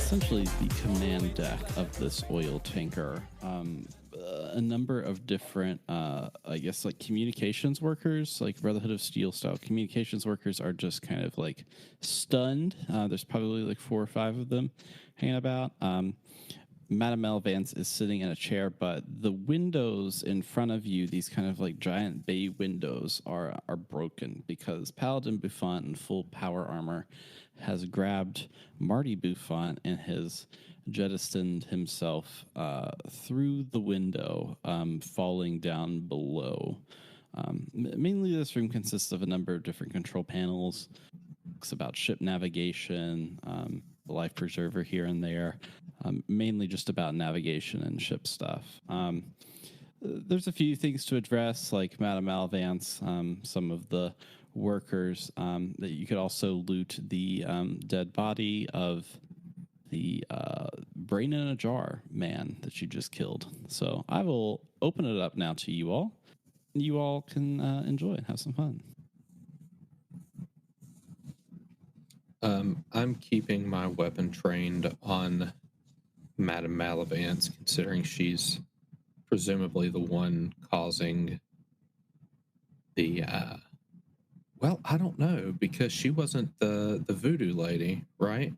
essentially the command deck of this oil tanker. A number of different, I guess, like communications workers, like Brotherhood of Steel style communications workers, are just kind of like stunned. There's probably like 4 or 5 of them hanging about. Madame Elvance is sitting in a chair, but the windows in front of you, these kind of like giant bay windows, are broken because Paladin Buffon in full power armor has grabbed Marty Buffon and has jettisoned himself through the window, falling down below. Mainly, this room consists of a number of different control panels. It's about ship navigation, the life preserver here and there, mainly just about navigation and ship stuff. There's a few things to address, like Madame Alvance, some of the workers. That you could also loot the dead body of the brain in a jar man that you just killed. So I will open it up now to you all. You all can enjoy and have some fun. I'm keeping my weapon trained on Madame Malavance, considering she's presumably the one causing the well, I don't know, because she wasn't the voodoo lady, right?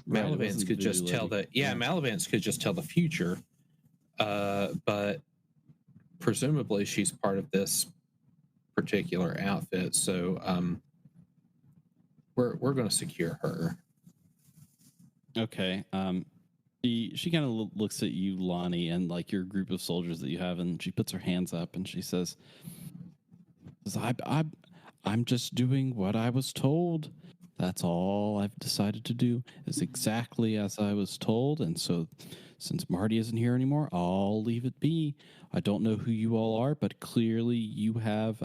Right, Malavance could just tell that. Yeah, Malavance could just tell the future, but presumably she's part of this particular outfit. So we're going to secure her. Okay. She kind of looks at you, Lonnie, and like your group of soldiers that you have, and she puts her hands up and she says, I'm just doing what I was told. That's all I've decided to do, is exactly as I was told. And so since Marty isn't here anymore, I'll leave it be. I don't know who you all are, but clearly you have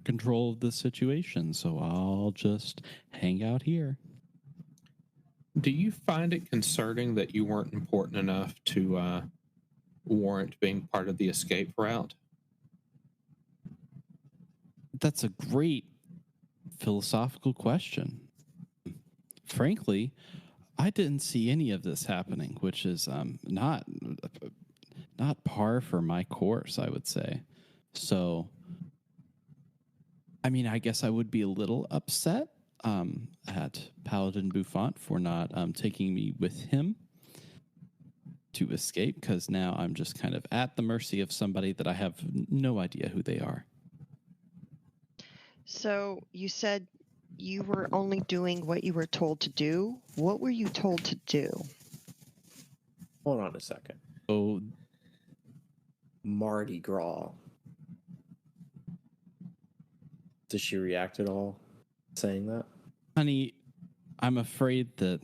control of the situation. So I'll just hang out here. Do you find it concerning that you weren't important enough to warrant being part of the escape route? That's a great philosophical question. Frankly, I didn't see any of this happening, which is not par for my course, I would say. So, I mean, I guess I would be a little upset at Paladin Buffon for not taking me with him to escape, because now I'm just kind of at the mercy of somebody that I have no idea who they are. So you said you were only doing what you were told to do. What were you told to do? Hold on a second. Oh, Mardi Gras. Does she react at all saying that? honey, I'm afraid that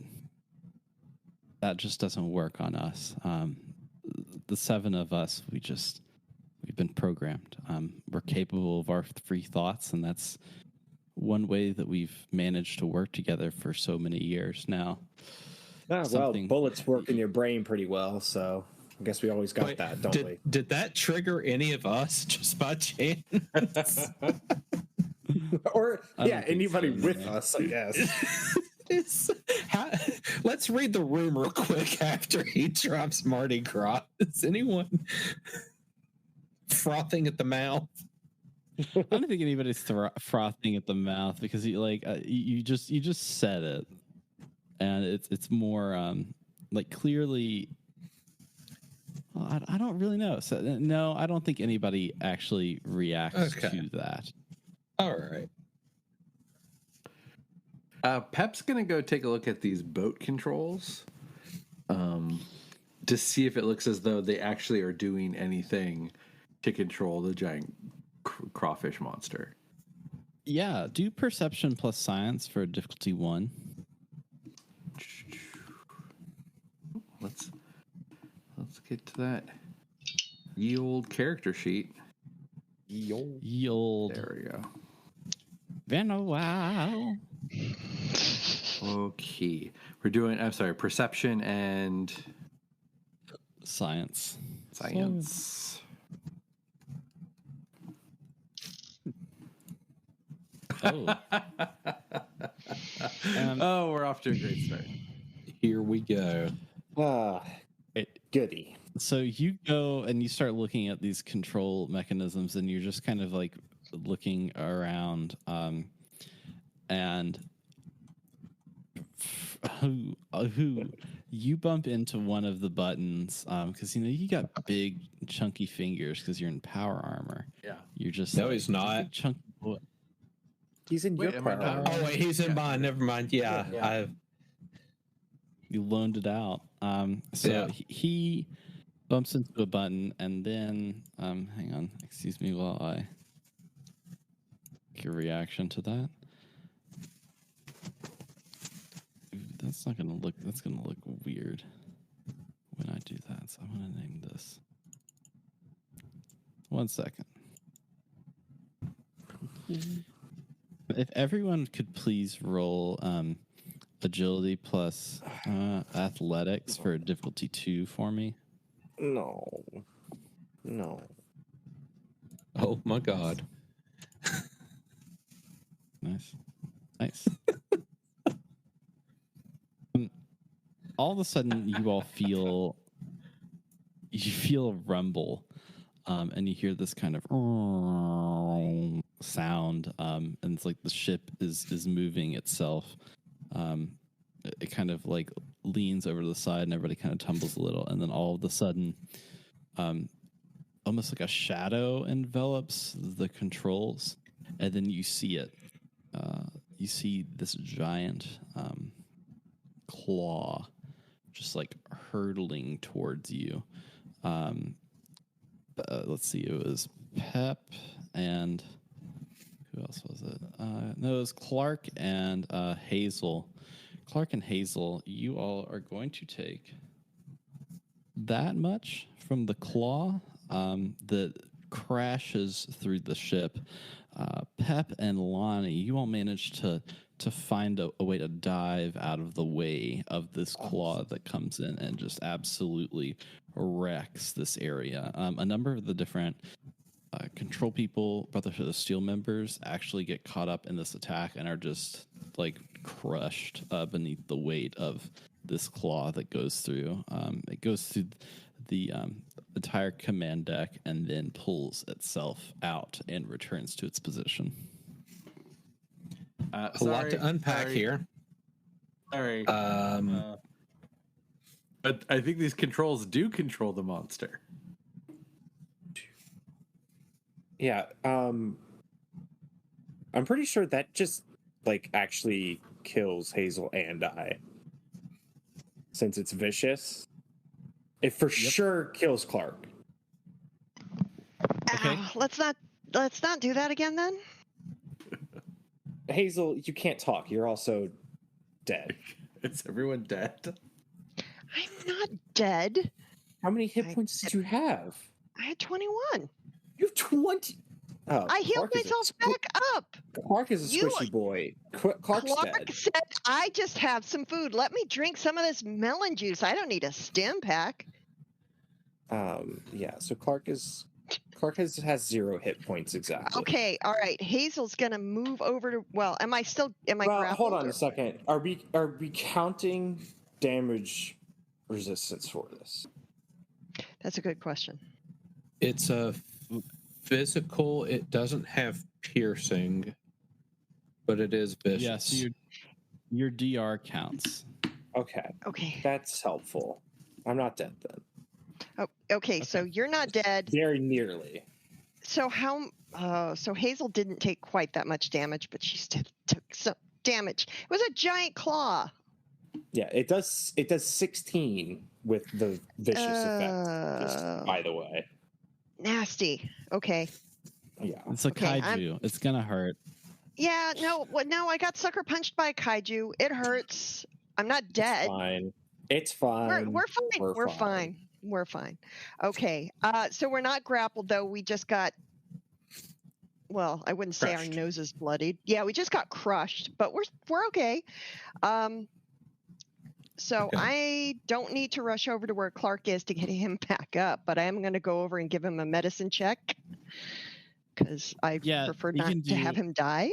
just doesn't work on us. The 7 of us, we've been programmed. We're capable of our free thoughts, and that's one way that we've managed to work together for so many years now. Well, bullets work in your brain pretty well, so I guess we always got that, don't we? Did that trigger any of us just by chance? Or, yeah, anybody with us, I guess. Let's read the room real quick after he drops Mardi Gras. Is anyone frothing at the mouth? I don't think anybody's frothing at the mouth, because you just said it, and it's more like clearly. Well, I don't really know. So no, I don't think anybody actually reacts to that. All right. Pep's gonna go take a look at these boat controls, to see if it looks as though they actually are doing anything to control the giant crawfish monster. Yeah, do perception plus science for difficulty 1. Let's get to that ye old character sheet. Ye old. There we go. Been a while. Okay, we're doing. I'm sorry, perception and science. Oh. Oh, we're off to a great start. here we go. Goody. So you go and you start looking at these control mechanisms, and you're just kind of like looking around, and who you bump into one of the buttons, because you got big chunky fingers because you're in power armor. Yeah, you're just no, he's not. Chunky boy. He's in your power armor. Oh wait, he's in mine. Never mind. Yeah. You loaned it out. So he bumps into a button, and then hang on, excuse me while I get a reaction to that. That's gonna look weird when I do that. So I'm gonna name this. 1 second. If everyone could please roll agility plus athletics for difficulty 2 for me. No. Oh my God. Nice. All of a sudden, you all feel a rumble, and you hear this kind of sound, and it's like the ship is moving itself. It kind of like leans over to the side, and everybody kind of tumbles a little, and then all of a sudden, almost like a shadow envelops the controls, and then you see it. You see this giant claw just like hurtling towards you. Let's see, it was Pep and who else was it? No, it was Clark and Hazel. Clark and Hazel, you all are going to take that much from the claw that crashes through the ship. Pep and Lonnie, you all managed to find a way to dive out of the way of this claw that comes in and just absolutely wrecks this area. A number of the different control people, Brotherhood of Steel members, actually get caught up in this attack and are just like crushed beneath the weight of this claw that goes through. It goes through the entire command deck and then pulls itself out and returns to its position. A lot to unpack here. Sorry. But I think these controls do control the monster. Yeah. I'm pretty sure that just like actually kills Hazel and I. Since it's vicious. It for sure kills Clark. Okay. Let's not do that again then. Hazel, you can't talk. You're also dead. Is everyone dead? I'm not dead. How many hit points did you have? I had 21. You have 20. Oh, I healed myself back up. Clark is a squishy boy. Clark said, I just have some food. Let me drink some of this melon juice. I don't need a stim pack. Yeah, so Clark has 0 hit points exactly. Okay, all right. Hazel's gonna move over to. Well, am I grappled? Hold on a second. Are we counting damage resistance for this? That's a good question. It's a physical. It doesn't have piercing, but it is vicious. Yeah, so your DR counts. Okay. Okay. That's helpful. I'm not dead then. Oh, okay. So you're not dead. Very nearly. So so Hazel didn't take quite that much damage, but she still took some damage. It was a giant claw. Yeah, it does 16 with the vicious effect. Just by the way. Nasty. Okay. Yeah. It's a kaiju. It's gonna hurt. Yeah. No. I got sucker punched by a kaiju. It hurts. I'm not dead. It's fine. We're fine. We're fine. Okay. So we're not grappled though. We just got. Well, I wouldn't say crushed. Our noses bloodied. Yeah, we just got crushed, but we're okay. So I don't need to rush over to where Clark is to get him back up, but I am going to go over and give him a medicine check because I prefer not to have him die.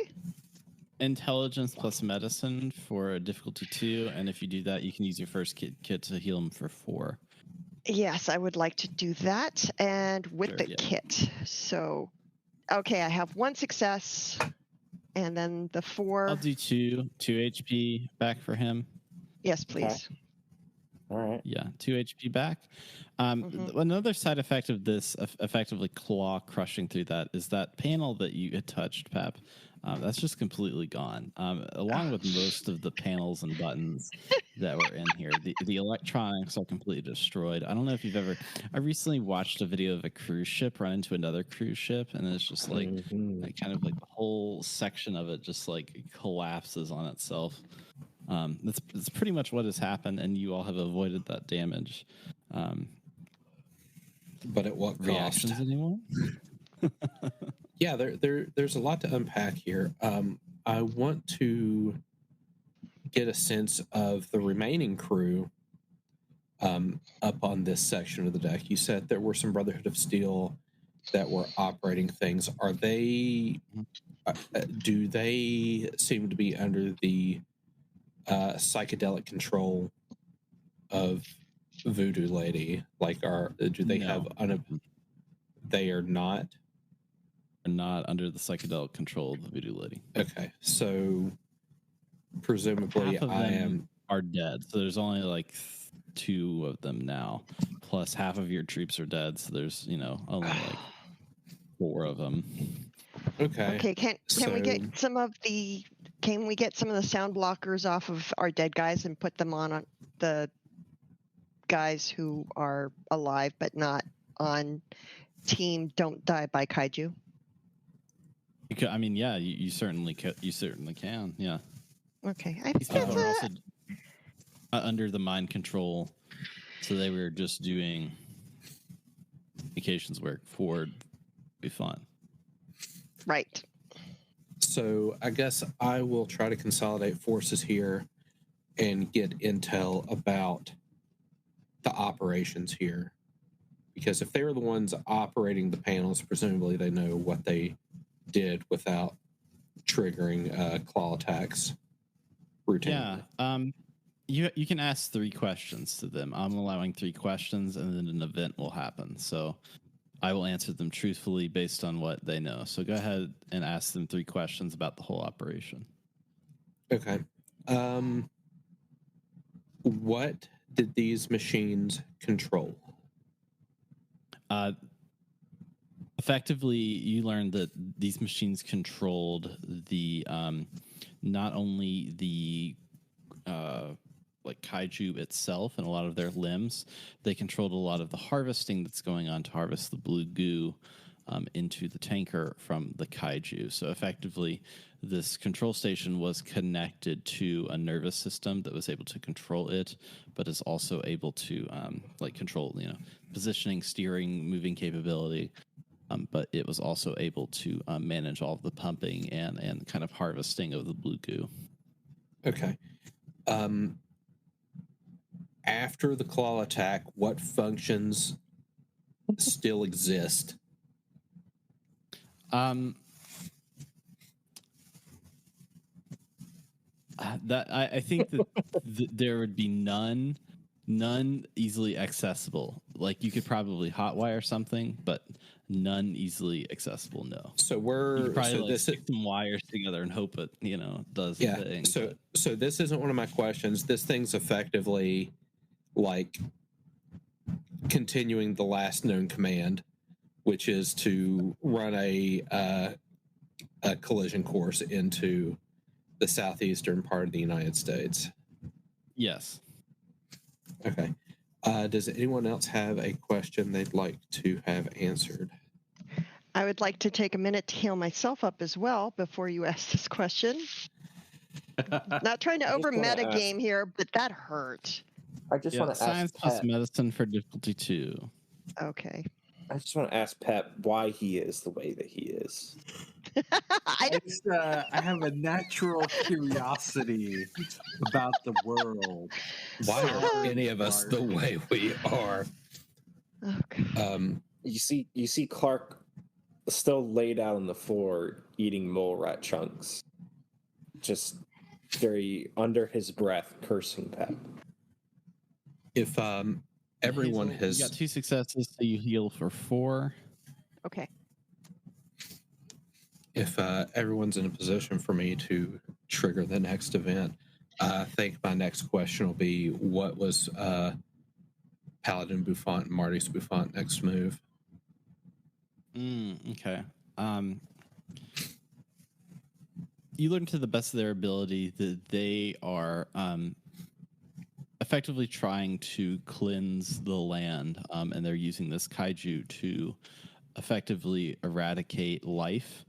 intelligence plus medicine for difficulty 2, and if you do that, you can use your first kit to heal him for 4. Yes, I would like to do that, and with Sure, the yeah. kit. So, okay, I have 1 success, and then the 4. I'll do 2 HP back for him. Yes, please. All right. Yeah, 2 HP back. Mhm. Another side effect of this, effectively claw crushing through that, is that panel that you had touched, Pep. That's just completely gone, along with most of the panels and buttons that were in here. The electronics are completely destroyed. I don't know if you've ever. I recently watched a video of a cruise ship run into another cruise ship, and it's just like, kind of like the whole section of it just like collapses on itself. That's pretty much what has happened, and you all have avoided that damage. But at what cost? Reactions anymore? Yeah, there's a lot to unpack here. I want to get a sense of the remaining crew up on this section of the deck. You said there were some Brotherhood of Steel that were operating things. Are they? Do they seem to be under the psychedelic control of Voodoo Lady? Like, do they have? They are not. Not under the psychedelic control of the Voodoo Lady. Okay, so presumably half of I them are dead. So there's only like 2 of them now. Plus half of your troops are dead. So there's only like 4 of them. Okay. Okay, can we get some of the sound blockers off of our dead guys and put them on the guys who are alive but not on team Don't Die by Kaiju? I mean, yeah, you certainly can. Yeah. Okay, These people are also under the mind control, so they were just doing communications work for be fun. Right. So I guess I will try to consolidate forces here and get intel about the operations here. Because if they were the ones operating the panels, presumably they know what they did without triggering claw attacks routinely. Yeah. You can ask 3 questions to them. I'm allowing 3 questions, and then an event will happen. So I will answer them truthfully based on what they know. So go ahead and ask them 3 questions about the whole operation. Okay. What did these machines control? Effectively, you learned that these machines controlled the not only the like kaiju itself and a lot of their limbs. They controlled a lot of the harvesting that's going on to harvest the blue goo into the tanker from the kaiju. So effectively, this control station was connected to a nervous system that was able to control it, but is also able to control positioning, steering, moving capability. But it was also able to manage all of the pumping and kind of harvesting of the blue goo. Okay. After the claw attack, what functions still exist? That I think that there would be none easily accessible. Like you could probably hotwire something, but none easily accessible. No. So you could probably stick some wires together and hope it does. Yeah. The thing, so this isn't one of my questions. This thing's effectively like continuing the last known command, which is to run a collision course into the southeastern part of the United States. Yes. Okay. Does anyone else have a question they'd like to have answered? I would like to take a minute to heal myself up as well before you ask this question. Not trying to over meta game here, but that hurt. I just want to ask science plus medicine for difficulty 2. Okay. I just want to ask Pep why he is the way that he is. I have a natural curiosity about the world. Why are any of us the way we are? Okay. You see Clark still laid out on the floor eating mole rat chunks. just very under his breath cursing Pep. If everyone Hazel, has you got 2 successes, so you heal for 4. Okay. if everyone's in a position for me to trigger the next event, I think my next question will be, what was Paladin Buffont and Marty's Buffont next move? Okay. You learn to the best of their ability that they are effectively trying to cleanse the land, and they're using this kaiju to effectively eradicate life.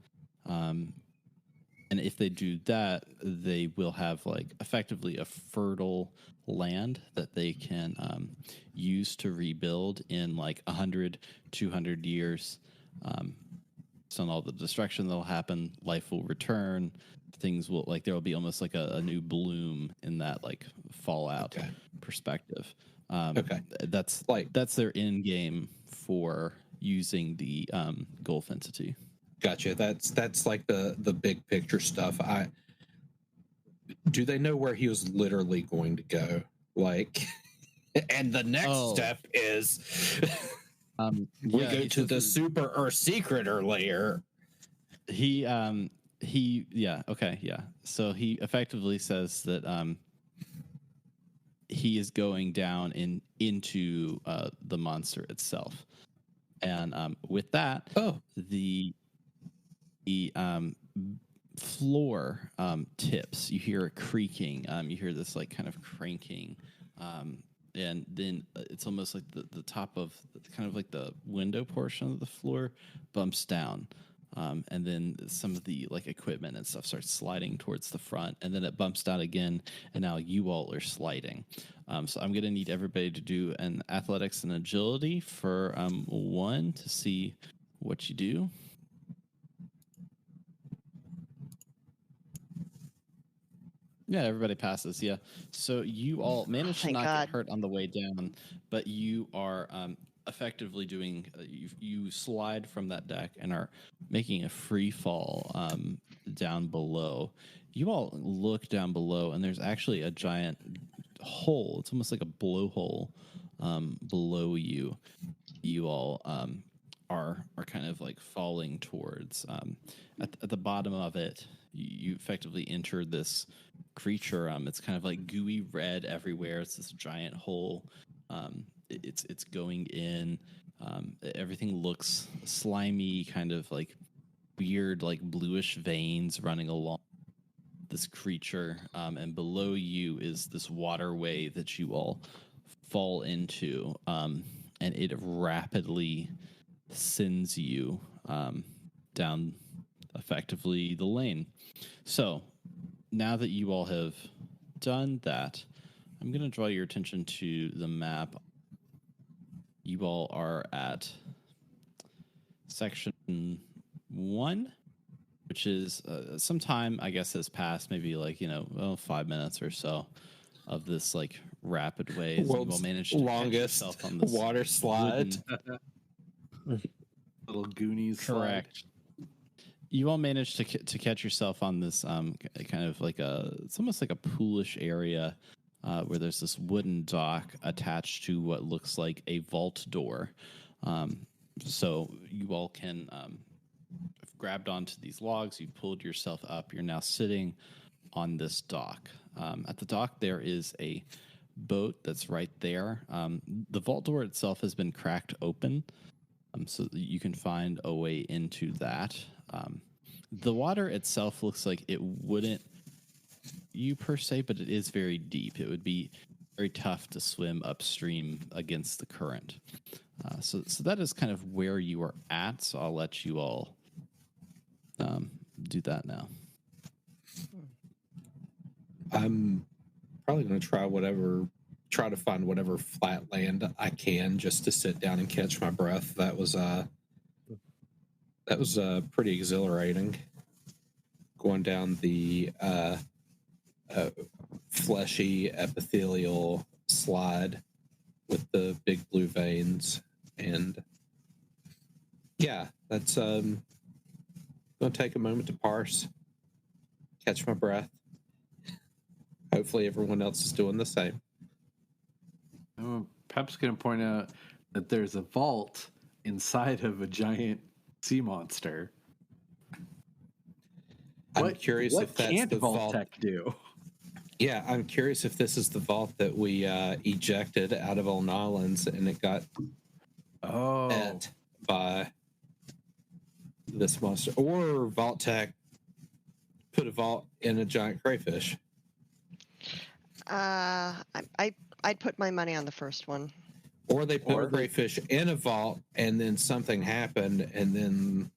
And if they do that, they will have like effectively a fertile land that they can use to rebuild in like 100, 200 years. So on all the destruction that'll happen, life will return. Things will like there will be almost like a new bloom in that like fallout perspective. Okay, That's their end game for using the Gulf entity. Gotcha. That's like the big picture stuff. Do they know where he was literally going to go? Like, and the next step is we go to the super or secret or layer. So he effectively says that he is going down into the monster itself, and with that, the floor tips. You hear a creaking. You hear this like kind of cranking, and then it's almost like the top of kind of like the window portion of the floor bumps down. And then some of the like equipment and stuff starts sliding towards the front, and then it bumps down again, and now you all are sliding. So I'm gonna need everybody to do an athletics and agility for 1 to see what you do. Yeah, everybody passes. Yeah, so you all managed to not get hurt on the way down, but you are effectively doing. You slide from that deck and are making a free fall down below. You all look down below, and there's actually a giant hole. It's almost like a blowhole below you. You all are kind of like falling towards. At the bottom of it, you effectively enter this creature. It's kind of like gooey red everywhere. It's this giant hole. It's going in. Everything looks slimy, kind of like weird, like bluish veins running along this creature. And below you is this waterway that you all fall into, and it rapidly sends you down effectively the lane. So now that you all have done that, I'm going to draw your attention to the map. You all are at section 1, which is some time, I guess, has passed, maybe like, 5 minutes or so of this like rapid ways. World's you all managed to longest on this water slide. Little Goonies. Correct. Slide. You all managed to catch yourself on this kind of like it's almost like a poolish area where there's this wooden dock attached to what looks like a vault door. So you all can have grabbed onto these logs. You've pulled yourself up. You're now sitting on this dock. At the dock, there is a boat that's right there. The vault door itself has been cracked open, so that you can find a way into that. The water itself looks like it wouldn't you per se, but it is very deep. It would be very tough to swim upstream against the current. So that is kind of where you are at. So I'll let you all do that now. I'm probably going to try to find whatever flat land I can just to sit down and catch my breath. That was pretty exhilarating. Going down the fleshy epithelial slide with the big blue veins, and yeah, that's gonna take a moment to parse, catch my breath, Hopefully, everyone else is doing the same. Pep's going to point out that there's a vault inside of a giant sea monster. I'm curious what if that's can't the vault. Tech do? Yeah, I'm curious if this is the vault that we ejected out of Old Islands and it got ate by this monster, or Vault Tech put a vault in a giant crayfish. I'd put my money on the first one. Or they put a crayfish in a vault and then something happened, and then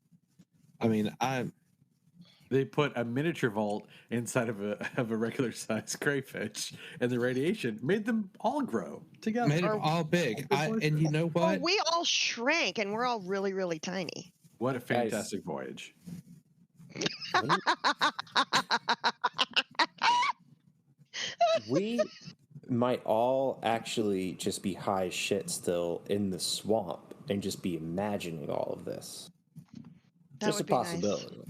They put a miniature vault inside of a regular sized crayfish, and the radiation made them all grow together. Made them all big. And you know what? Oh, we all shrank, and we're all really, really tiny. What a fantastic voyage. We might all actually just be high as shit still in the swamp and just be imagining all of this. That just would a be possibility. Nice.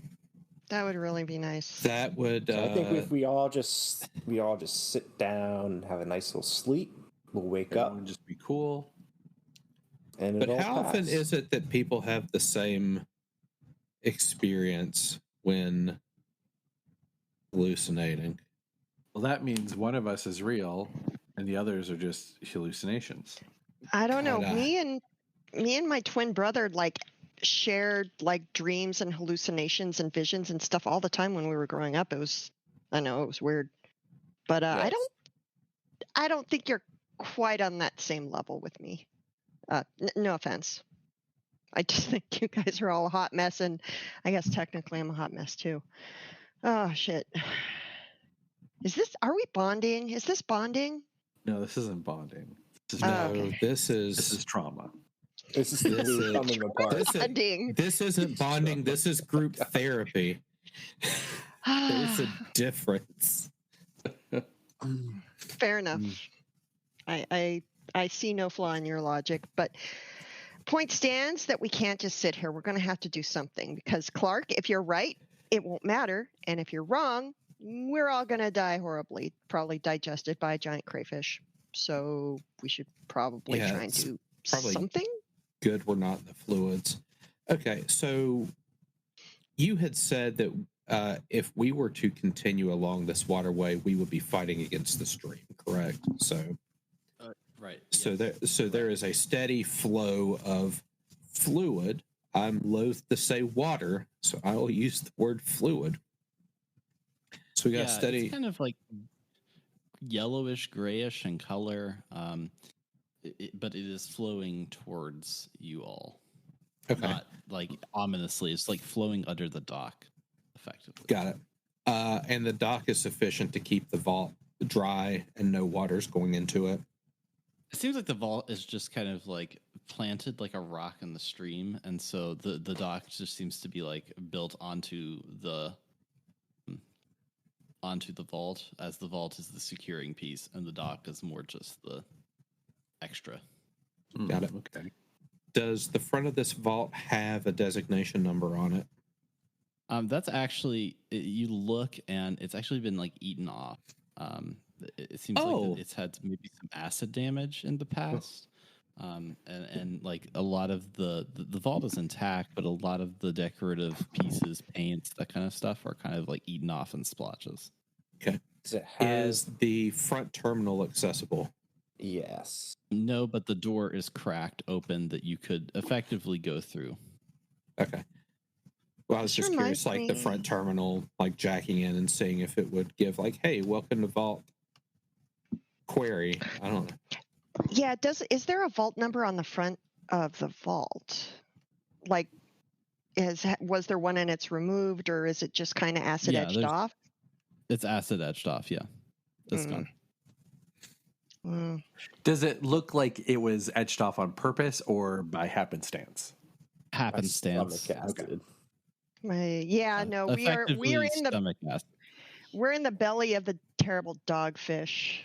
That would really be nice. That would. So I think if we all just sit down and have a nice little sleep, we'll wake up and just be cool. And but how often is it that people have the same experience when hallucinating? Well, that means one of us is real, and the others are just hallucinations. I don't know. Me and my twin brother shared dreams and hallucinations and visions and stuff all the time when we were growing up. It was weird, but yes. I don't think you're quite on that same level with me. No offense. I just think you guys are all a hot mess, and I guess technically I'm a hot mess too. Oh shit. Are we bonding? Is this bonding? No, this isn't bonding. This is trauma. This is coming apart. This isn't bonding. This is group therapy. There's a difference. Fair enough. I see no flaw in your logic, but point stands that we can't just sit here. We're going to have to do something, because Clark, if you're right, it won't matter, and if you're wrong, we're all going to die horribly, probably digested by a giant crayfish. So we should probably try and do something. Good, we're not in the fluids. Okay, so you had said that if we were to continue along this waterway, we would be fighting against the stream, correct? So, right. So there is a steady flow of fluid. I'm loath to say water, so I will use the word fluid. So we got steady. It's kind of like yellowish, grayish in color, but it is flowing towards you all. Okay. Not ominously. It's flowing under the dock, effectively. Got it. And the dock is sufficient to keep the vault dry and no water's going into it. It seems like the vault is just kind of planted like a rock in the stream, and so the dock just seems to be built onto the vault, as the vault is the securing piece and the dock is more just the extra. Got it. Okay. Does the front of this vault have a designation number on it? That's actually, you look and it's actually been eaten off. It seems like it's had maybe some acid damage in the past. And a lot of the vault is intact, but a lot of the decorative pieces, paints, that kind of stuff are kind of eaten off in splotches. Okay. Is the front terminal accessible? Yes. No, but the door is cracked open that you could effectively go through. Okay. Well, I was just curious, the front terminal, jacking in and seeing if it would give hey, welcome to Vault Query. I don't know. Yeah, is there a vault number on the front of the vault? Was there one and it's removed, or is it just kind of acid edged off? It's acid edged off, yeah. It's gone. Does it look like it was etched off on purpose or by happenstance? Happenstance. Okay. No, we're in the belly of the terrible dogfish.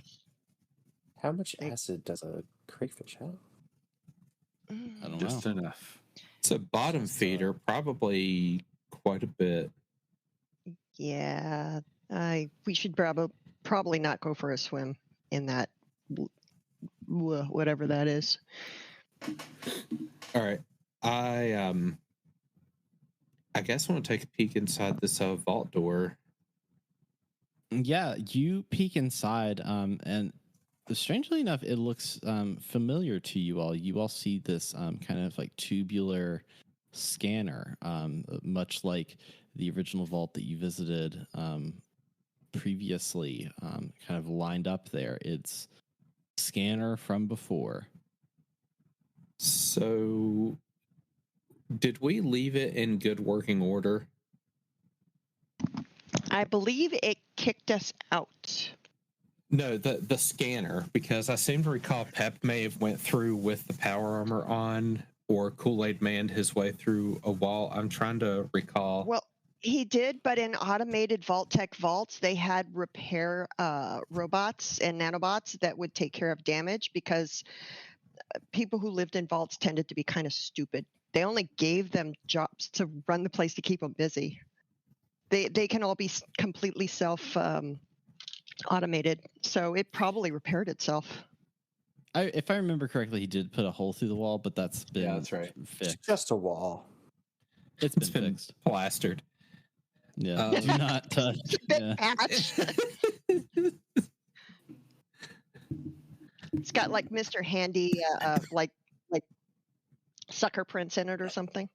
How much acid does a crayfish have? I don't know. Just enough. It's a bottom feeder, probably quite a bit. Yeah, we should probably not go for a swim in that, whatever that is. All right. I guess I want to take a peek inside this vault door. Yeah, you peek inside, and strangely enough, it looks familiar to you all. You all see this kind of like tubular scanner, much like the original vault that you visited previously, kind of lined up there. It's scanner from before. So, did we leave it in good working order? I believe it kicked us out. No, the scanner, because I seem to recall Pep may have went through with the power armor on, or Kool-Aid manned his way through a wall. I'm trying to recall. Well, he did, but in automated Vault Tech vaults, they had repair robots and nanobots that would take care of damage because people who lived in vaults tended to be kind of stupid. They only gave them jobs to run the place to keep them busy. They can all be completely self automated, so it probably repaired itself. If I remember correctly, he did put a hole through the wall, but that's been Yeah, that's right. fixed. It's just a wall. It's been fixed. Plastered. Yeah, do not touch. Yeah. Patch. It's got like Mr. Handy, like sucker prints in it or something.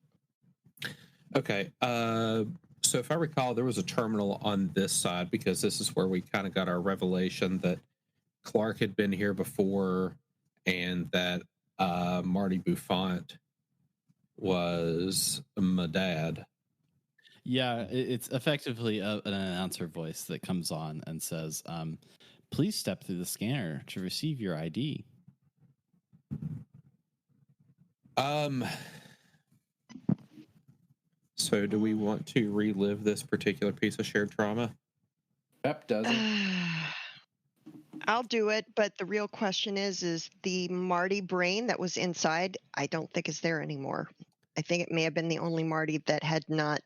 Okay. So if I recall, there was a terminal on this side because this is where we kind of got our revelation that Clark had been here before and that Marty Buffont was my dad. Yeah, it's effectively an announcer voice that comes on and says, please step through the scanner to receive your ID. So do we want to relive this particular piece of shared trauma? Pep doesn't. I'll do it, but the real question is the Marty brain that was inside, I don't think is there anymore. I think it may have been the only Marty that had not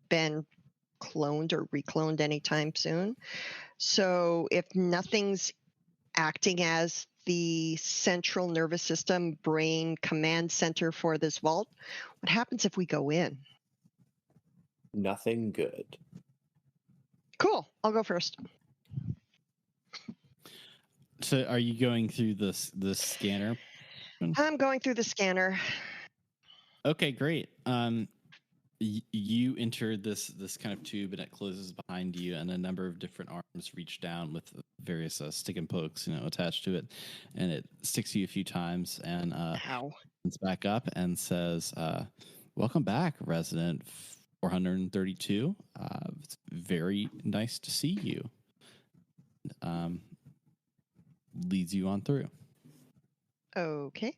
been cloned or recloned anytime soon. So if nothing's acting as the central nervous system brain command center for this vault, what happens if we go in? Nothing good. Cool. I'll go first. So are you going through this scanner? I'm going through the scanner. Okay, great. You enter this kind of tube, and it closes behind you, and a number of different arms reach down with various stick and pokes, attached to it, and it sticks you a few times, and Ow. comes back up and says, "Welcome back, resident 432. It's very nice to see you." Leads you on through. Okay.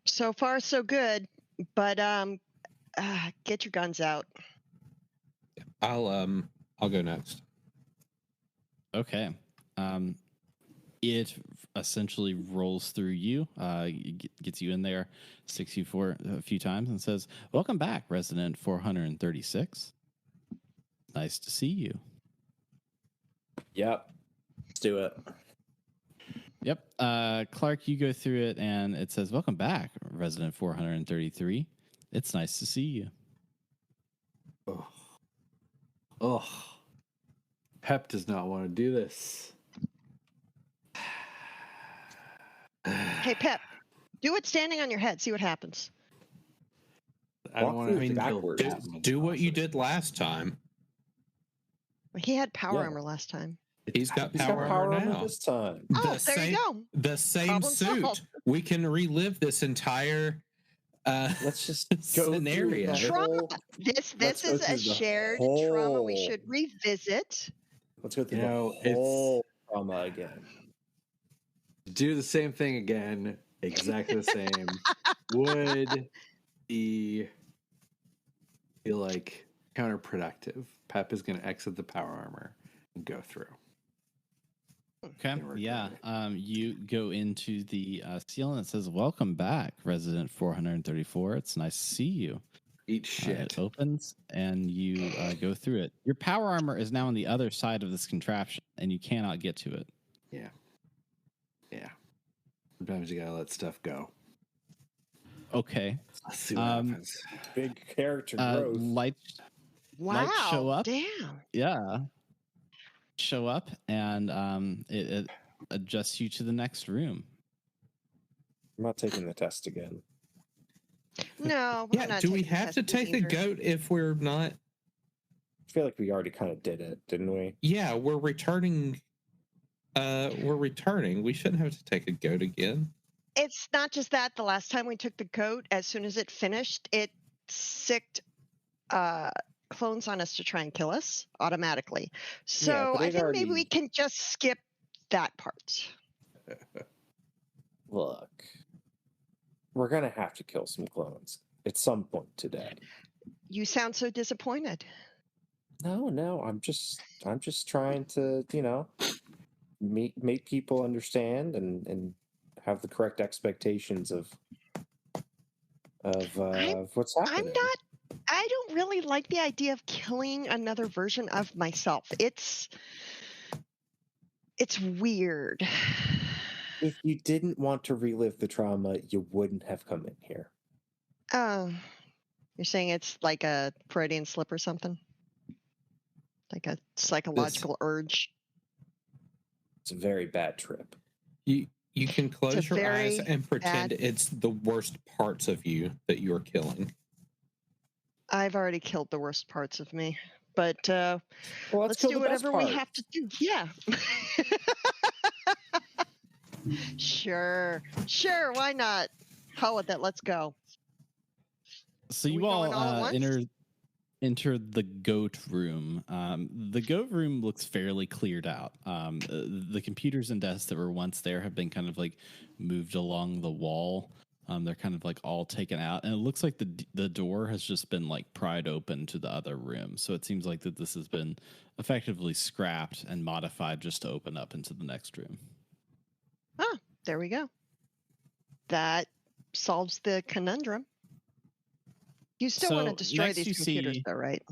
So far, so good, but get your guns out. I'll go next. Okay. It essentially rolls through you, gets you in there, sticks you for a few times, and says, "Welcome back, resident 436. Nice to see you." Yep. Let's do it. Yep. Clark, you go through it, and it says, "Welcome back, resident 433. It's nice to see you." Oh. Pep does not want to do this. Hey, Pep, do it standing on your head. See what happens. I don't want to through feel backwards. that Do what you did last time. He had power Yeah. armor last time. He's got He's power got power armor armor now. this time. Oh, there you go. The same Problem suit. solved. We can relive this entire Let's just go scenario. through the Trauma. whole- This let's go is through a the shared trauma we whole- should revisit. Let's go through You know, the whole trauma again. Do the same thing again, exactly the same, would be feel like counterproductive. Pep is going to exit the power armor and go through. Okay. Gonna work Yeah. that You go into the seal, and it says, "Welcome back, resident 434. It's nice to see you." Eat shit. It opens and you go through it. Your power armor is now on the other side of this contraption, and you cannot get to it. Yeah. Sometimes you gotta let stuff go. Okay. Let's see what happens. Big character growth. Lights Wow. show up. Damn. Yeah. Show up, and it adjusts you to the next room. I'm not taking the test again. No. I'm Yeah, not do we taking have to tests take the either. goat if we're not? I feel like we already kind of did it, didn't we? Yeah, we're returning. We shouldn't have to take a goat again. It's not just that. The last time we took the goat, as soon as it finished, it sicked clones on us to try and kill us automatically. So but I it think maybe we already- can just skip that part. Look, we're gonna have to kill some clones at some point today. You sound so disappointed. No, I'm just trying to, make people understand and have the correct expectations of what's happening. I don't really like the idea of killing another version of myself. It's weird. If you didn't want to relive the trauma, you wouldn't have come in here. You're saying it's like a Freudian slip or something? Like a psychological urge? It's a very bad trip. You can close your eyes very and pretend bad- it's the worst parts of you that you're killing. I've already killed the worst parts of me. But Well, let's kill do the best whatever we part. have to do. Yeah. Sure, why not? Hell with it, let's go. So Are you we all going all at once? enter the goat room. The goat room looks fairly cleared out. The computers and desks that were once there have been kind of like moved along the wall. They're kind of like all taken out, and it looks like the door has just been like pried open to the other room. So it seems like that this has been effectively scrapped and modified just to open up into the next room. There we go. That solves the conundrum. You still want to So destroy next you these computers, see- though, right?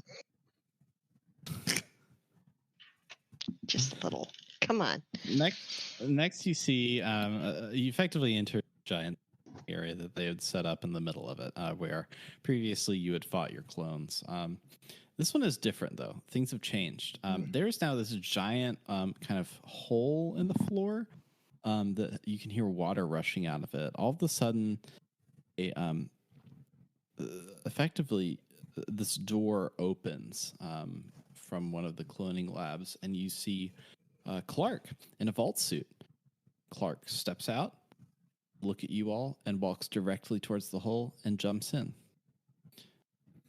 Just a little. Come on. Next you see you effectively enter a giant area that they had set up in the middle of it, where previously you had fought your clones. This one is different, though. Things have changed. There's now this giant kind of hole in the floor that you can hear water rushing out of it. All of a sudden, effectively, this door opens from one of the cloning labs, and you see Clark in a vault suit. Clark steps out, look at you all, and walks directly towards the hole and jumps in.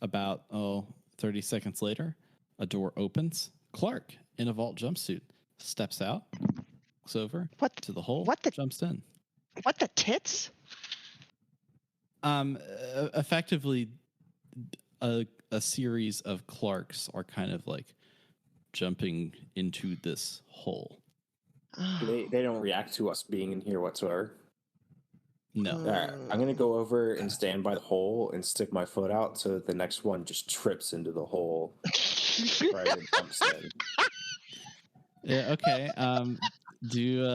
About 30 seconds later, a door opens. Clark in a vault jumpsuit steps out, looks over to the hole, jumps in. What the tits? Effectively, a series of Clarks are kind of like jumping into this hole. They don't react to us being in here whatsoever. No. All right, I'm gonna go over and stand by the hole and stick my foot out so that the next one just trips into the hole right and jumps in. Yeah. Okay. Do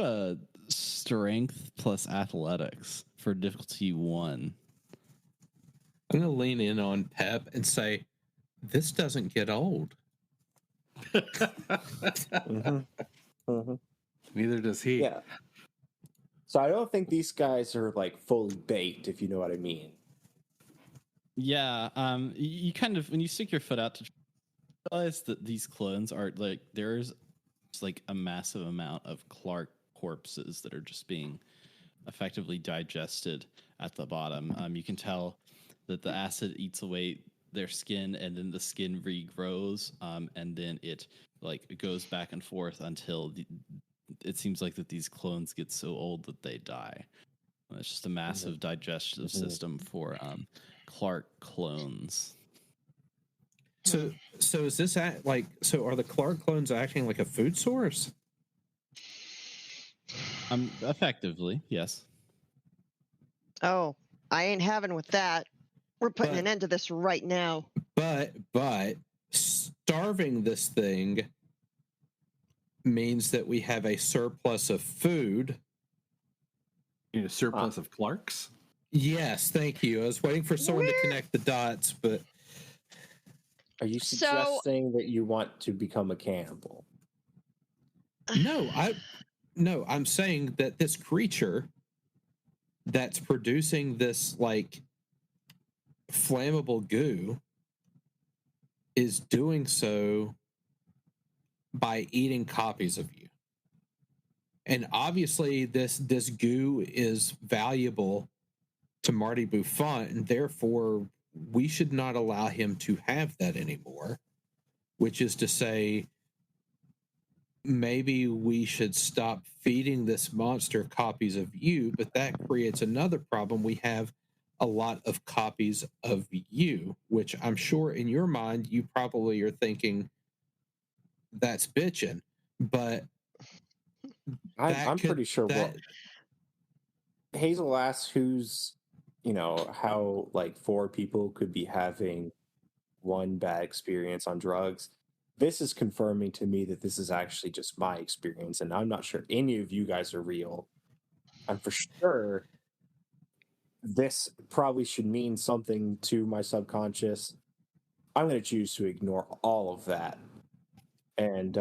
a strength plus athletics for difficulty 1. I'm going to lean in on Pep and say, this doesn't get old. Neither does he. Yeah. So I don't think these guys are like fully baked, if you know what I mean. Yeah. You kind of, when you stick your foot out, to realize that these clones are like, there's like a massive amount of Clark corpses that are just being effectively digested at the bottom. You can tell that the acid eats away their skin, and then the skin regrows, and then it like goes back and forth until it seems like that these clones get so old that they die. It's just a massive digestive system for Clark clones. So is this so are the Clark clones acting like a food source? Effectively, yes. Oh, I ain't having with that. We're putting But- an end to this right now. But starving this thing means that we have a surplus of food. You know, surplus of Clarks. Yes, thank you. I was waiting for someone to We're- connect the dots, but Are you So- suggesting that you want to become a cannibal? no, I'm saying that this creature that's producing this like flammable goo is doing so by eating copies of you. And obviously this goo is valuable to Marty Buffon, and therefore we should not allow him to have that anymore, which is to say maybe we should stop feeding this monster copies of you, but that creates another problem. We have a lot of copies of you, which I'm sure in your mind you probably are thinking that's bitching, but I'm pretty sure what Hazel asked who's, how like 4 people could be having one bad experience on drugs. This is confirming to me that this is actually just my experience, and I'm not sure any of you guys are real. I'm for sure this probably should mean something to my subconscious. I'm going to choose to ignore all of that. And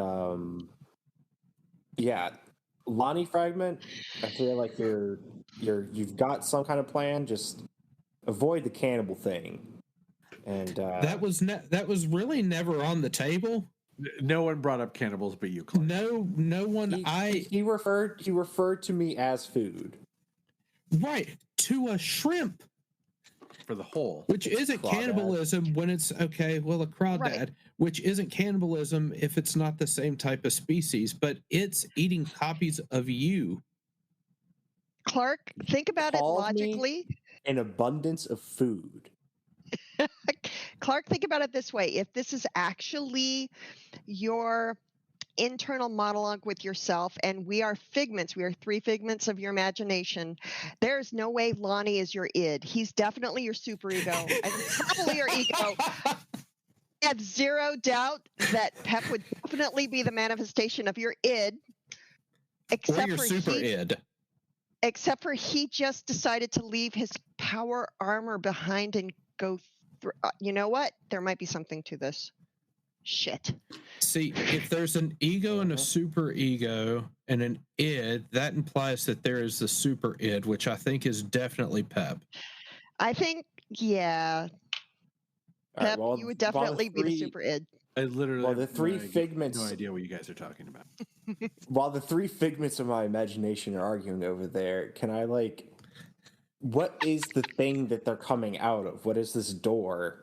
yeah, Lonnie Fragment, I feel like you've got some kind of plan. Just avoid the cannibal thing. And that was really never on the table. No one brought up cannibals but you, Clark. No one. he referred to me as food. Right, to a shrimp, For the whole. which isn't crawdad. cannibalism when it's okay. Well, a crawdad, Right. which isn't cannibalism if it's not the same type of species, but it's eating copies of you. Clark, think about it Called me- logically. An abundance of food. Clark, think about it this way. If this is actually your internal monologue with yourself, and we are figments, we are 3 figments of your imagination, there's no way Lonnie is your id. He's definitely your superego. And probably your ego. I have zero doubt that Pep would definitely be the manifestation of your id. Or Except your for super he, id. except for he just decided to leave his power armor behind and go through. You know what? There might be something to this. Shit. See, if there's an ego and a super ego and an id, that implies that there is the super id, which I think is definitely Pep. I think, yeah, All right, Pep, well, you would while definitely be the super id. I literally Well, the have 3 no idea- figments. No idea what you guys are talking about. While the 3 figments of my imagination are arguing over there, can I what is the thing that they're coming out of? What is this door?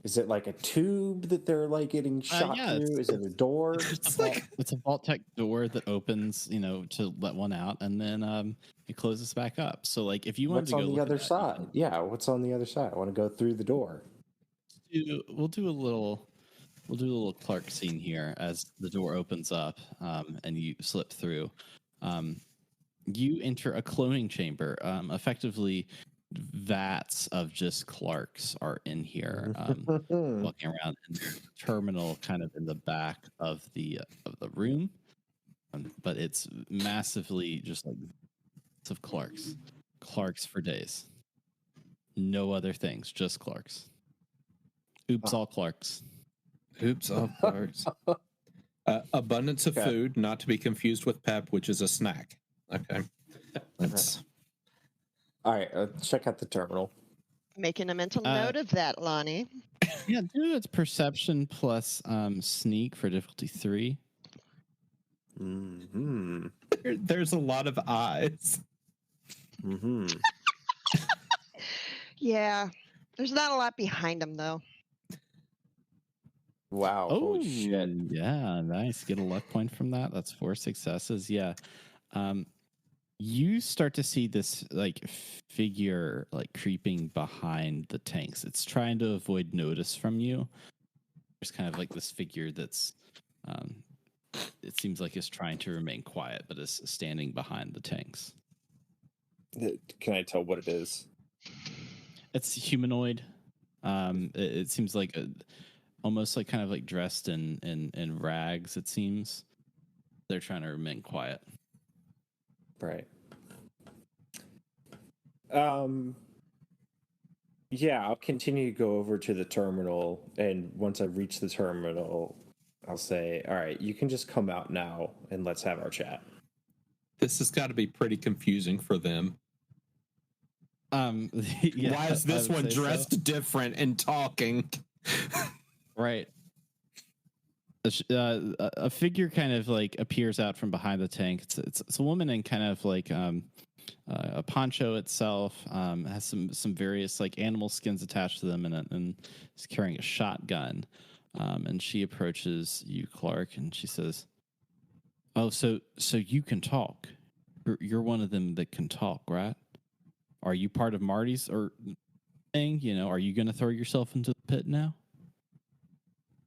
Is it like a tube that they're getting shot yeah, through? Is it a door? It's a vault tech door that opens, to let one out, and then it closes back up. So, like, if you wanted What's to go on the look at other that, side? Yeah, what's on the other side? I want to go through the door. we'll do a little Clark scene here as the door opens up, and you slip through. You enter a cloning chamber. Effectively, vats of just Clarks are in here, walking around, and there's a terminal kind of in the back of the room, but it's massively just like of Clarks for days. No other things, just Clarks. Oops, all Clarks. Oops, all Clarks. Abundance of Okay. food, not to be confused with Pep, which is a snack. Okay. That's All right, check out the terminal. Making a mental Uh, note of that, Lonnie. Yeah, do it's perception plus sneak for difficulty 3. Mm-hmm. there's a lot of eyes. Mm-hmm. Yeah, there's not a lot behind him, though. Wow. Holy shit. Yeah, nice. Get a luck point from that. That's 4 successes. Yeah. You start to see this figure creeping behind the tanks. It's trying to avoid notice from you. There's kind of this figure that's it seems like it's trying to remain quiet, but is standing behind the tanks. Can I tell what it is? It's humanoid. It seems like almost like kind of like dressed in rags. It seems they're trying to remain quiet. Right. Yeah, I'll continue to go over to the terminal, and once I reach the terminal, I'll say, "All right, you can just come out now, and let's have our chat." This has got to be pretty confusing for them. Yeah, why is this one dressed different and talking? Right. A figure kind of like appears out from behind the tank. It's a woman in kind of like a poncho itself. Has some various like animal skins attached to them, and is carrying a shotgun. And she approaches you, Clark, and she says, "Oh, so you can talk. You're one of them that can talk, right? Are you part of Marty's or thing? You know, are you going to throw yourself into the pit now?"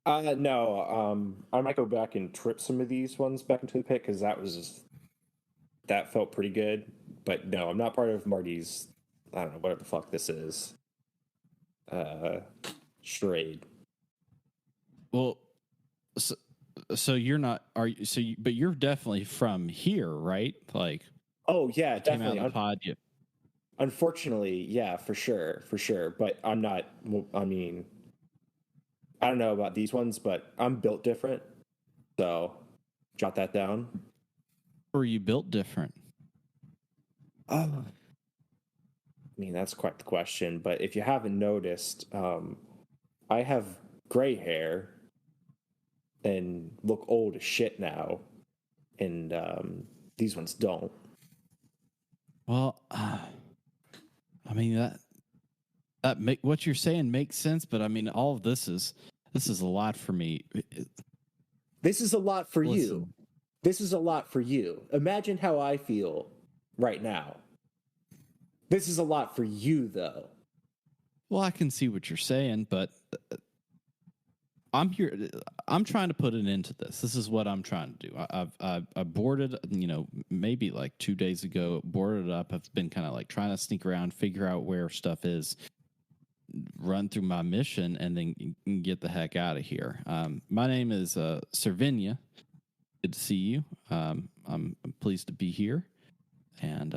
No. I might go back and trip some of these ones back into the pit because that felt pretty good. But no, I'm not part of Marty's. I don't know whatever the fuck this is. Charade. Well, so you're not. Are you? So, but you're definitely from here, right? Like, oh yeah, came out definitely. of the pod. Unfortunately, yeah, for sure. But I'm not. I mean, I don't know about these ones, but I'm built different. So, jot that down. Or are you built different? I mean, that's quite the question. But if you haven't noticed, I have gray hair and look old as shit now, and these ones don't. Well, I mean what you're saying makes sense, but I mean all of this is a lot for me. This is a lot for Listen. you. This is a lot for you. Imagine how I feel right now. This is a lot for you, though. Well, I can see what you're saying, but I'm here. I'm trying to put an end to this. This is what I'm trying to do. I boarded, maybe like 2 days ago, boarded up. I've been kind of like trying to sneak around, figure out where stuff is, run through my mission, and then get the heck out of here. My name is Servinia. Good to see you. I'm pleased to be here, and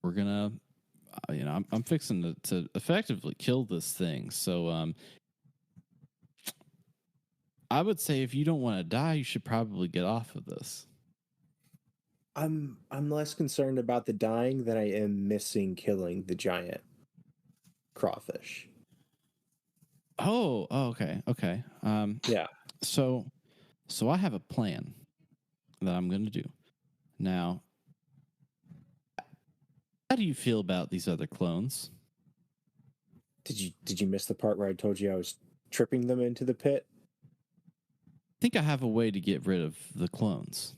we're gonna, I'm fixing to effectively kill this thing. So, I would say if you don't want to die, you should probably get off of this. I'm less concerned about the dying than I am missing killing the giant crawfish. Oh, okay. Yeah. So I have a plan that I'm going to do. Now, how do you feel about these other clones? Did you miss the part where I told you I was tripping them into the pit? I think I have a way to get rid of the clones,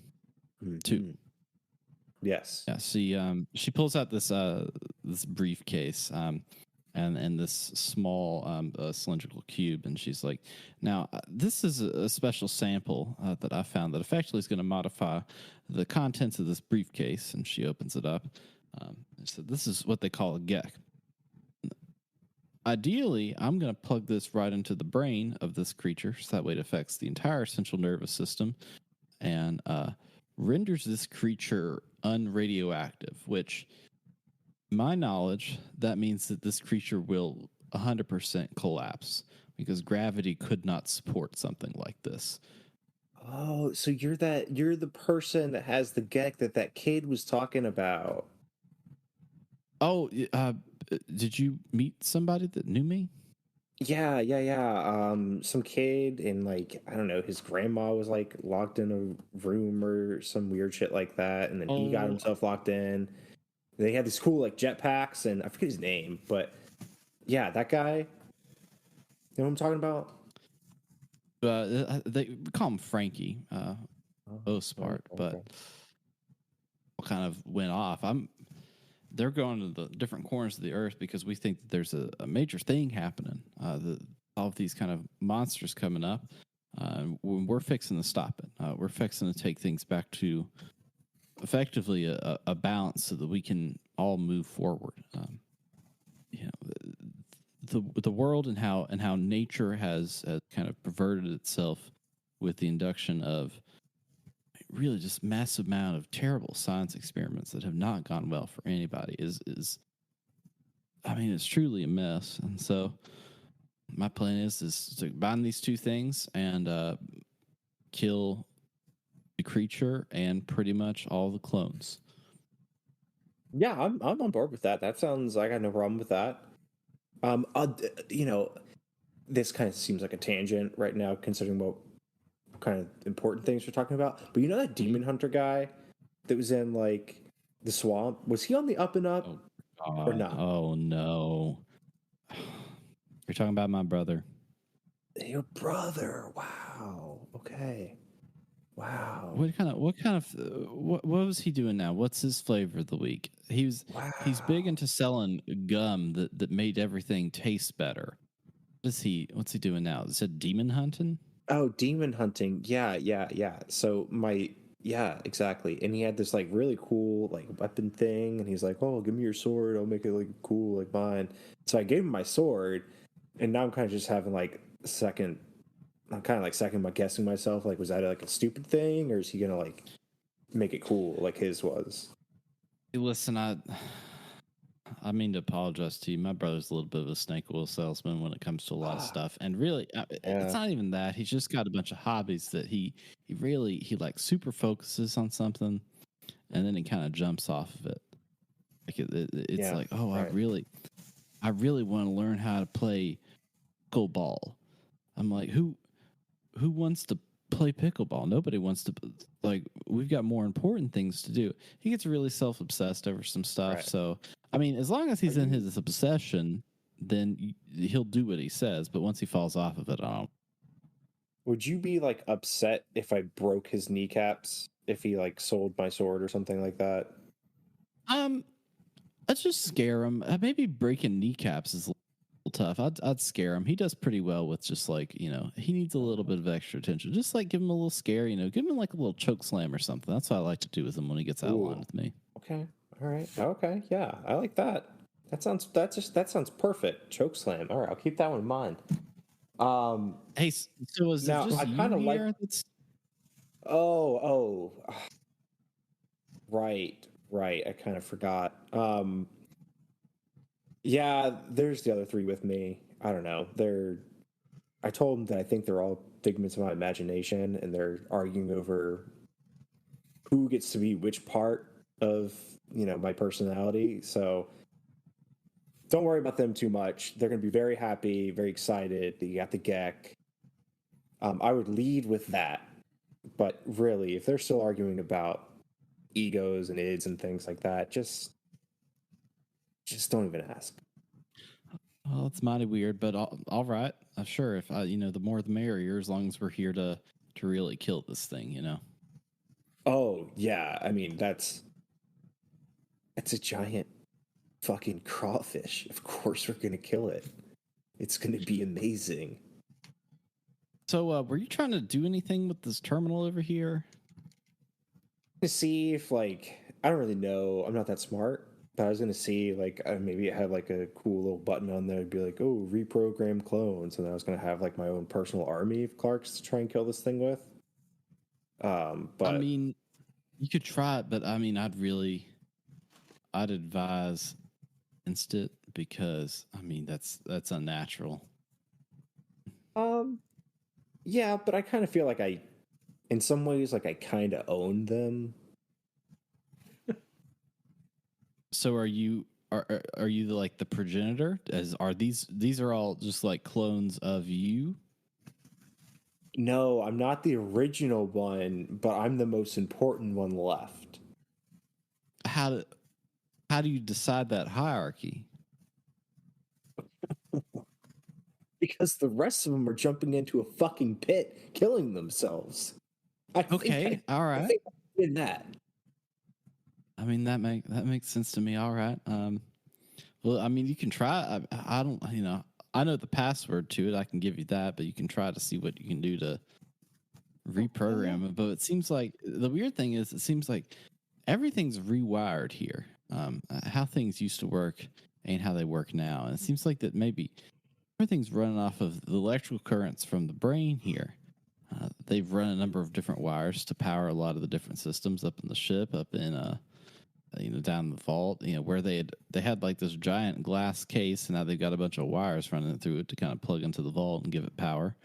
too. Yes. Yeah. She pulls out this this briefcase, and this small cylindrical cube, and she's like, "Now, this is a special sample that I found that effectively is going to modify the contents of this briefcase." And she opens it up. So this is what they call a gek. Ideally, I'm going to plug this right into the brain of this creature, so that way it affects the entire central nervous system and renders this creature unradioactive, which, my knowledge, that means that this creature will 100% collapse because gravity could not support something like this. Oh, so you're the person that has the gek that kid was talking about. Oh, did you meet somebody that knew me? Yeah. Some kid and like I don't know, his grandma was like locked in a room or some weird shit like that, and then he got himself locked in. They had these cool like jetpacks, and I forget his name, but yeah, that guy. You know what I'm talking about? They call him Frankie, most part, but kind of went off. They're going to the different corners of the earth because we think that there's a major thing happening. All of these kind of monsters coming up. We're fixing to stop it. We're fixing to take things back to effectively a balance so that we can all move forward. the world and how nature has kind of perverted itself with the induction of really just massive amount of terrible science experiments that have not gone well for anybody is I mean, it's truly a mess. And so my plan is to combine these two things and kill the creature and pretty much all the clones. Yeah, I'm on board with that. That sounds, I got no problem with that. You know, this kind of seems like a tangent right now, considering what kind of important things we're talking about. But you know that demon hunter guy that was in like the swamp? Was he on the up and up or not? Oh no. You're talking about my brother. Your brother. Wow. Okay. Wow. What was he doing now? What's his flavor of the week? He's big into selling gum that made everything taste better. What's he doing now? Is it demon hunting? Oh, demon hunting. Yeah. So yeah, exactly. And he had this like really cool like weapon thing, and he's like, "Oh, give me your sword. I'll make it like cool like mine." So I gave him my sword, and now I'm kind of just having like second guessing myself, like, was that like a stupid thing, or is he gonna like make it cool like his was? Hey, listen, I mean to apologize to you. My brother's a little bit of a snake oil salesman when it comes to a lot of stuff, and really, it's not even that. He's just got a bunch of hobbies that he like super focuses on something, and then he kind of jumps off of it. Like it's like, oh, right. I really want to learn how to play pickleball. I'm like, who wants to play pickleball? Nobody wants to. Like, we've got more important things to do. He gets really self-obsessed over some stuff. Right. So, I mean, as long as he's in his obsession, then he'll do what he says. But once he falls off of it, I don't. Would you be like upset if I broke his kneecaps if he like sold my sword or something like that? Let's just scare him. Maybe breaking kneecaps is a little tough. I'd scare him. He does pretty well with just like, he needs a little bit of extra attention. Just like give him a little scare, give him like a little choke slam or something. That's what I like to do with him when he gets out of line with me. Okay. All right. Okay. Yeah, I like that. That sounds perfect. Choke slam. All right, I'll keep that one in mind. Hey, so is now, it just I kind of like that's... Oh. Right. I kind of forgot. Yeah, there's the other three with me. I don't know. I told them that I think they're all figments of my imagination, and they're arguing over who gets to be which part of, my personality. So don't worry about them too much. They're going to be very happy, very excited that you got the Gek. I would lead with that. But really, if they're still arguing about egos and ids and things like that, just don't even ask. Well, it's mighty weird, but all right. Sure, if the more the merrier, as long as we're here to really kill this thing, Oh yeah, I mean that's a giant fucking crawfish. Of course we're gonna kill it. It's gonna be amazing. So, were you trying to do anything with this terminal over here? To see if I don't really know. I'm not that smart. But I was going to see, maybe it had, a cool little button on there. It'd be like, oh, reprogram clones. And I was going to have, my own personal army of Clarks to try and kill this thing with. But I mean, you could try it, but, I mean, I'd advise against it because, I mean, that's unnatural. Yeah, but I kind of feel like in some ways, I kind of own them. So are you like the progenitor? These are all just like clones of you? No, I'm not the original one, but I'm the most important one left. How do you decide that hierarchy? Because the rest of them are jumping into a fucking pit, killing themselves. All right. I think I did that. I mean, that makes sense to me. All right. Well, I mean, you can try. I don't, I know the password to it. I can give you that, but you can try to see what you can do to reprogram it. But it seems like the weird thing is, it seems like everything's rewired here. How things used to work ain't how they work now. And it seems like that maybe everything's running off of the electrical currents from the brain here. They've run a number of different wires to power a lot of the different systems up in the ship, up in down in the vault. Where they had like this giant glass case, and now they've got a bunch of wires running through it to kind of plug into the vault and give it power.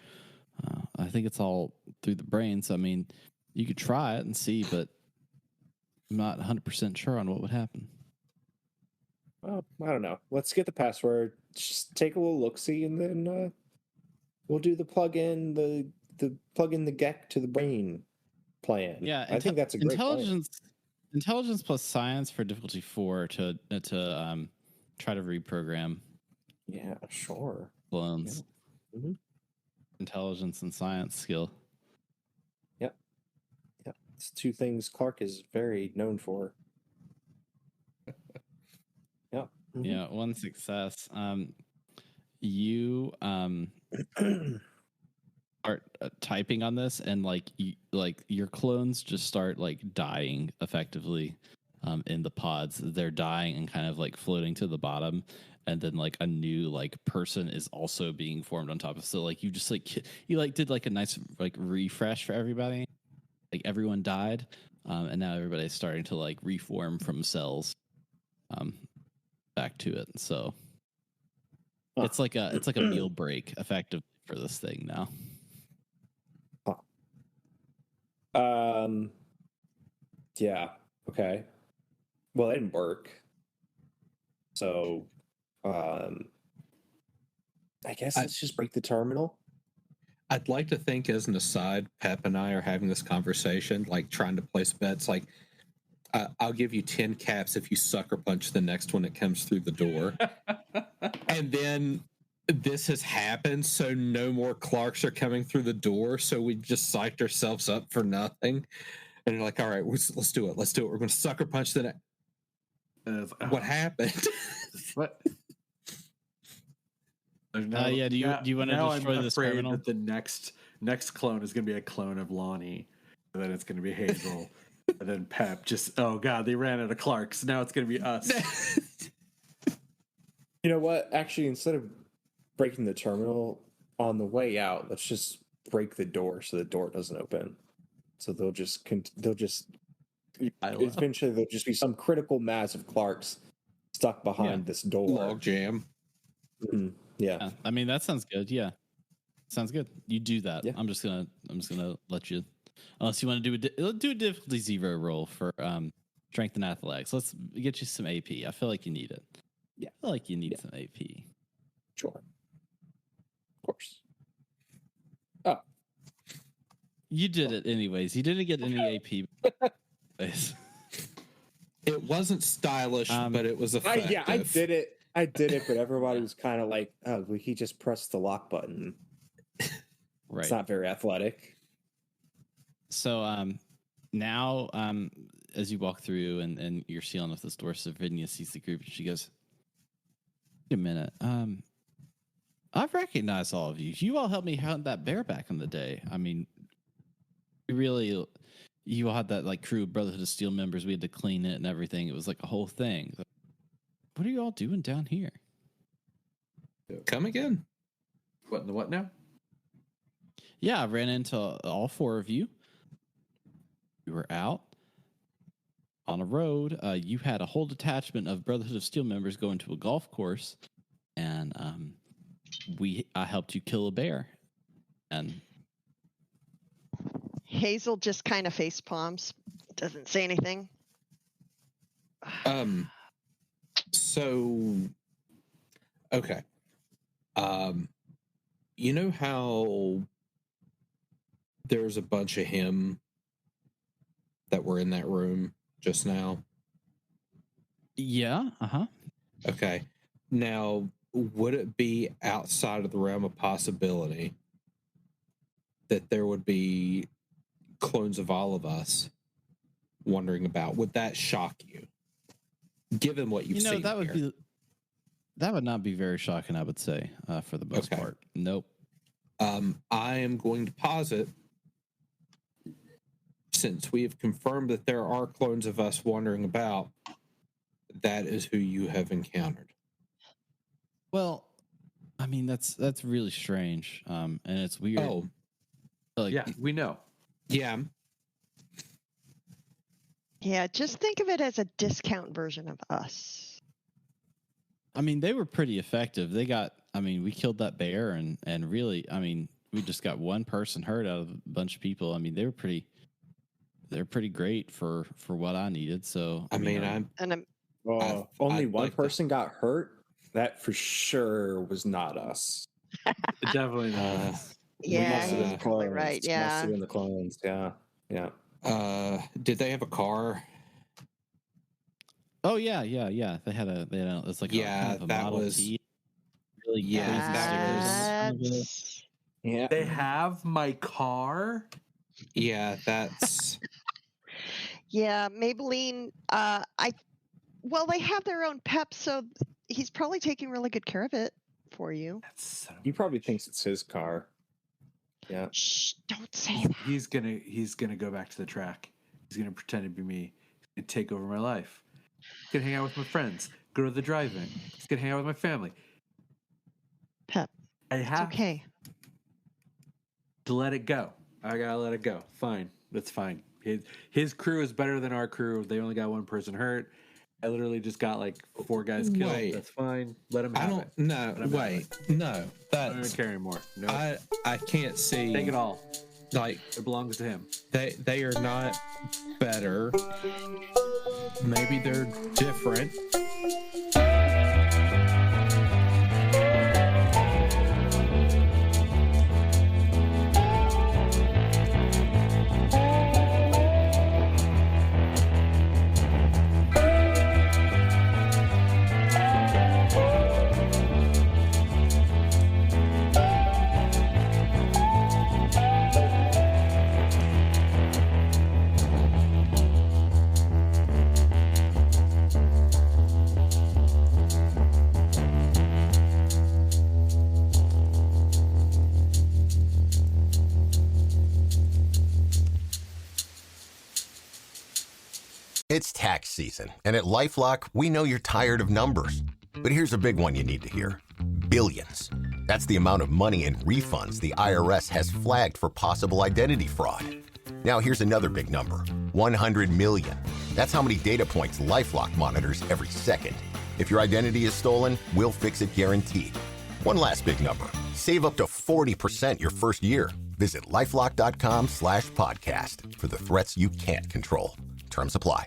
I think it's all through the brain. So I mean, you could try it and see, but I'm not 100% sure on what would happen. Well, I don't know. Let's get the password. Just take a little look-see, and then we'll do the plug-in the plug-in the GEC to the brain plan. Yeah, I think that's a great plan. Intelligence plus science for difficulty 4 to try to reprogram. Yeah, sure. Clones. Yeah. Mm-hmm. Intelligence and science skill. Yep. It's two things Clark is very known for. Yep. Mm-hmm. Yeah, one success. You start typing on this, and like your clones just start like dying effectively in the pods. They're dying and kind of like floating to the bottom, and then like a new like person is also being formed on top of. So like you just like you like did like a nice like refresh for everybody. Like everyone died, and now everybody's starting to like reform from cells back to it. So it's like a meal break effectively for this thing now. Yeah. Okay. Well, it didn't work. So, I guess let's just break the terminal. I'd like to think, as an aside, Pep and I are having this conversation, like trying to place bets. Like, I'll give you 10 caps if you sucker punch the next one that comes through the door. And then this has happened, so no more Clarks are coming through the door. So we just psyched ourselves up for nothing. And you're like, all right, let's do it. Let's do it. We're going to sucker punch the next. What happened? What? Do you want to destroy this terminal? That the next clone is going to be a clone of Lonnie, and then it's going to be Hazel, and then Pep. Just oh god, they ran out of Clarks. Now it's going to be us. You know what? Actually, instead of breaking the terminal on the way out, let's just break the door so the door doesn't open. So they'll just eventually there'll just be some critical mass of Clarks stuck behind this door. Log jam. Mm-hmm. Yeah, I mean that sounds good. Yeah, sounds good. You do that. Yeah. I'm just gonna let you, unless you want to do a difficulty 0 roll for strength and athletics. Let's get you some AP. I feel like you need it. Yeah, I feel like you need some AP. Sure, of course. Oh, you did it anyways. You didn't get any AP. It wasn't stylish, but it was effective. I did it, but everybody was kind of like, "Oh, well, he just pressed the lock button." Right. It's not very athletic. So now as you walk through and you're sealing off this door, Savinia sees the group and she goes, "Wait a minute. I've recognized all of you. You all helped me hunt that bear back in the day. I mean, you all had that like crew of Brotherhood of Steel members. We had to clean it and everything. It was like a whole thing. What are you all doing down here?" Come again. What now? Yeah, I ran into all 4 of you. We were out on a road. You had a whole detachment of Brotherhood of Steel members going to a golf course, and I helped you kill a bear. And Hazel just kind of face palms, doesn't say anything. So, okay. You know how there's a bunch of him that were in that room just now? Yeah. Okay. Now, would it be outside of the realm of possibility that there would be clones of all of us wandering about? Would that shock you? Given what you've seen that would not be very shocking, I would say, for the most part. Nope. I am going to posit, since we have confirmed that there are clones of us wandering about, that is who you have encountered. Well, I mean, that's really strange. And it's weird. Oh, Like, Yeah, we know. yeah. Yeah, just think of it as a discount version of us. I mean, they were pretty effective. We killed that bear and really, we just got one person hurt out of a bunch of people. I mean, they're pretty great for what I needed. So, And only I'd one like to- person got hurt. That for sure was not us. Definitely not. yeah, Must have been he's the probably clones. right. Must Yeah. have been the clones. Yeah. Did they have a car? oh yeah. They had it's like Yeah, a that Model was- T. Really Yeah, crazy stickers on the front of it. That's- Yeah. They have my car. Yeah, that's Yeah, Maybelline. They have their own pep, so he's probably taking really good care of it for you. That's so He probably thinks it's his car. Yeah. Shh! Don't say that. he's gonna go back to the track. He's gonna pretend to be me and take over my life. He's gonna hang out with my friends. Go to the drive-in. He's gonna hang out with my family. Pep, I it's have okay. to let it go. I gotta let it go. Fine, that's fine. His crew is better than our crew. They only got one person hurt. I literally just got like 4 guys killed. Wait. That's fine. Let him have I don't it. no, I'm wait. No. I don't even That's care anymore. No, I can't see take it all. like It belongs to him. they are not better. Maybe they're different. It's tax season, and at LifeLock, we know you're tired of numbers. But here's a big one you need to hear. Billions. That's the amount of money in refunds the IRS has flagged for possible identity fraud. Now here's another big number. 100 million. That's how many data points LifeLock monitors every second. If your identity is stolen, we'll fix it guaranteed. One last big number. Save up to 40% your first year. Visit LifeLock.com/podcast for the threats you can't control. Terms apply.